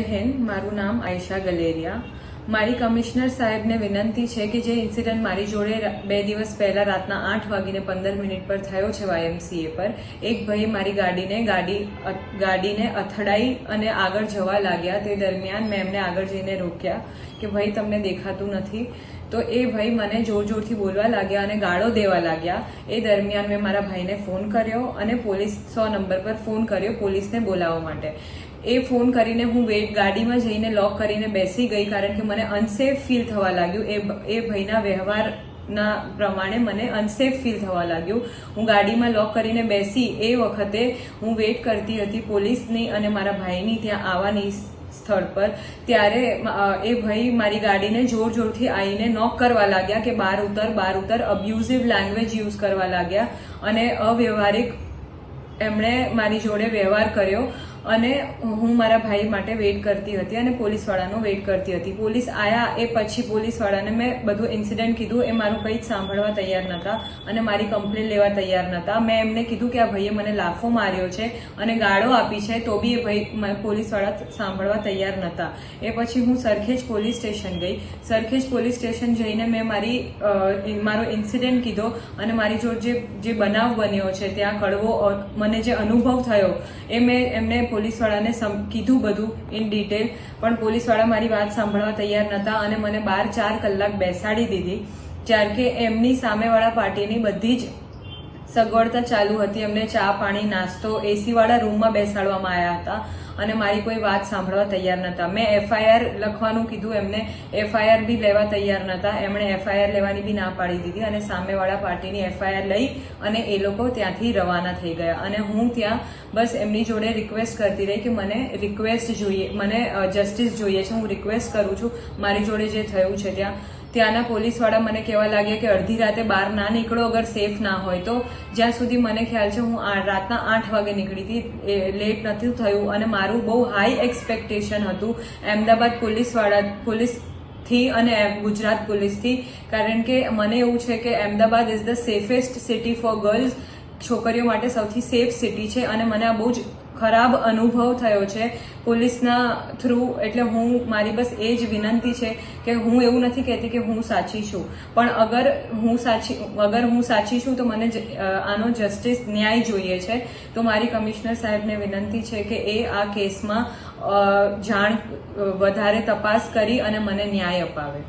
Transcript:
હિન્દ, મારું નામ આયશા ગલેરિયા। મારી કમિશનર સાહેબને વિનંતી છે કે જે ઇન્સિડન્ટ મારી જોડે 2 દિવસ પહેલા રાતના 8:15 પર થયો છે YMCA પર, એક ભાઈ મારી ગાડીને અથડાઈ અને આગળ જવા લાગ્યા। તે દરમિયાન મેં એમને આગળ જઈને રોક્યા કે ભાઈ તમને દેખાતું નથી, તો એ ભાઈ મને જોરથી બોલવા લાગ્યા અને ગાળો દેવા લાગ્યા। એ દરમિયાન મેં મારા ભાઈને ફોન કર્યો અને પોલીસ 100 નંબર પર ફોન કર્યો પોલીસને બોલાવવા માટે। એ ફોન કરીને હું ગાડીમાં જઈને લોક કરીને બેસી ગઈ, કારણ કે મને અનસેફ ફીલ થવા લાગ્યું। એ ભાઈના વ્યવહારના પ્રમાણે મને અનસેફ ફીલ થવા લાગ્યું। હું ગાડીમાં લોક કરીને બેસી એ વખતે હું વેઇટ કરતી હતી પોલીસની અને મારા ભાઈની ત્યાં આવવાની સ્થળ પર। ત્યારે એ ભાઈ મારી ગાડીને જોરથી આવીને નોક કરવા લાગ્યા કે બહાર ઉતર, અબ્યુઝિવ લેંગ્વેજ યુઝ કરવા લાગ્યા અને અવ્યવહારિક એમણે મારી જોડે વ્યવહાર કર્યો। અને હું મારા ભાઈ માટે વેઇટ કરતી હતી અને પોલીસવાળાનો વેઇટ કરતી હતી। પોલીસ આવ્યા એ પછી પોલીસવાળાને મેં બધું ઇન્સિડન્ટ કીધું। એ મારું કંઈ જ સાંભળવા તૈયાર નહોતા અને મારી કમ્પ્લેન લેવા તૈયાર નહોતા। મેં એમને કીધું કે આ ભાઈએ મને લાફો માર્યો છે અને ગાળો આપી છે, તો બી એ ભાઈ પોલીસવાળા સાંભળવા તૈયાર નહોતા। એ પછી હું સરખેજ પોલીસ સ્ટેશન ગઈ। સરખેજ પોલીસ સ્ટેશન જઈને મેં મારો ઇન્સિડન્ટ કીધો અને મારી જોડે જે બનાવ બન્યો છે ત્યાં કડવો મને જે અનુભવ થયો એ મેં એમને પોલીસવાળાને કીધું બધું ઇન ડિટેલ, પણ પોલીસવાળા મારી વાત સાંભળવા તૈયાર નહોતા અને મને 4 કલાક બેસાડી દીધી। જ્યારે કે એમની સામેવાળા પાર્ટીની બધી જ સગવડતા ચાલુ હતી। એમને ચા, પાણી, નાસ્તો એસી વાળા રૂમમાં બેસાડવામાં આવ્યા હતા અને મારી કોઈ વાત સાંભળવા તૈયાર નહોતા। મેં FIR લખવાનું કીધું એમને, FIR બી લેવા તૈયાર નહોતા। એમણે FIR લેવાની બી ના પાડી દીધી અને સામેવાળા પાર્ટીની FIR લઈ અને એ લોકો ત્યાંથી રવાના થઈ ગયા। અને હું ત્યાં બસ એમની જોડે રિક્વેસ્ટ કરતી રહી કે મને જસ્ટિસ જોઈએ છે, હું રિક્વેસ્ટ કરું છું મારી જોડે જે થયું છે ત્યાંના પોલીસવાળા મને કહેવા લાગ્યા કે અડધી રાતે બહાર ના નીકળો અગર સેફ ના હોય તો। જ્યાં સુધી મને ખ્યાલ છે હું રાતના 8 વાગે નીકળી હતી, લેટ નથી થયું અને મારું બહુ હાઈ એક્સપેક્ટેશન હતું અમદાવાદ પોલીસથી અને ગુજરાત પોલીસથી, કારણ કે મને એવું છે કે Ahmedabad is the safest city four girls, છોકરીઓ માટે સૌથી સેફ સિટી છે અને મને આ બહુ જ ખરાબ અનુભવ થયો છે પોલીસના થ્રુ। એટલે મારી બસ એ જ વિનંતી છે કે હું એવું નથી કહેતી કે હું સાચી છું, પણ અગર હું સાચી છું તો મને આનો જસ્ટિસ, ન્યાય જોઈએ છે। તો મારી કમિશનર સાહેબને વિનંતી છે કે એ આ કેસમાં વધારે તપાસ કરી અને મને ન્યાય અપાવે।